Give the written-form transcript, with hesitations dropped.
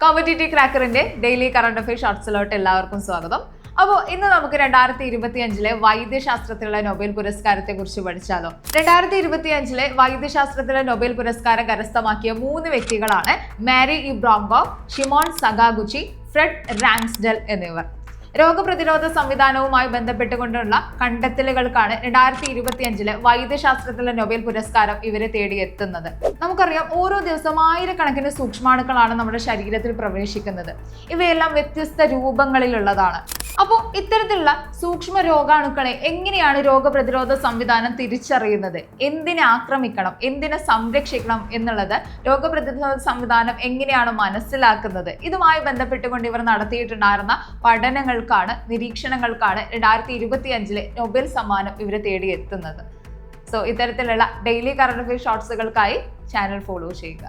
Competitive ക്രാക്കറിന്റെ daily current affair ഷോർട്സിലോട്ട് എല്ലാവർക്കും സ്വാഗതം. അപ്പോൾ ഇന്ന് നമുക്ക് 2025 വൈദ്യശാസ്ത്രത്തിലുള്ള നൊബേൽ പുരസ്കാരത്തെ കുറിച്ച് പഠിച്ചാലോ. 2025 വൈദ്യശാസ്ത്രത്തിലെ നൊബേൽ പുരസ്കാരം കരസ്ഥമാക്കിയ 3 വ്യക്തികളാണ് മാരി ഇബ്രാംഗോ, ഷിമോൺ സഗാഗുച്ചി, ഫ്രെഡ് റാങ്സ്ഡെൽ എന്നിവർ. രോഗപ്രതിരോധ സംവിധാനവുമായി ബന്ധപ്പെട്ടുകൊണ്ടുള്ള കണ്ടെത്തലുകൾക്കാണ് 2025 വൈദ്യശാസ്ത്രത്തിലെ നൊബേൽ പുരസ്കാരം ഇവരെ തേടിയെത്തുന്നത്. നമുക്കറിയാം, ഓരോ ദിവസവും ആയിരക്കണക്കിന് സൂക്ഷ്മാണുക്കളാണ് നമ്മുടെ ശരീരത്തിൽ പ്രവേശിക്കുന്നത്. ഇവയെല്ലാം വ്യത്യസ്ത രൂപങ്ങളിലുള്ളതാണ്. അപ്പോൾ ഇത്തരത്തിലുള്ള സൂക്ഷ്മ രോഗാണുക്കളെ എങ്ങനെയാണ് രോഗപ്രതിരോധ സംവിധാനം തിരിച്ചറിയുന്നത്, എന്തിനെ ആക്രമിക്കണം, എന്തിനെ സംരക്ഷിക്കണം എന്നുള്ളത് രോഗപ്രതിരോധ സംവിധാനം എങ്ങനെയാണ് മനസ്സിലാക്കുന്നത്, ഇതുമായി ബന്ധപ്പെട്ടുകൊണ്ട് ഇവർ നടത്തിയിട്ടുണ്ടായിരുന്ന പഠനങ്ങൾക്കാണ്, നിരീക്ഷണങ്ങൾക്കാണ് 2025 നൊബേൽ സമ്മാനം ഇവരെ തേടിയെത്തുന്നത്. സോ ഇത്തരത്തിലുള്ള ഡെയിലി കറണ്ട് അഫയർ ഷോർട്സുകൾക്കായി ചാനൽ ഫോളോ ചെയ്യുക.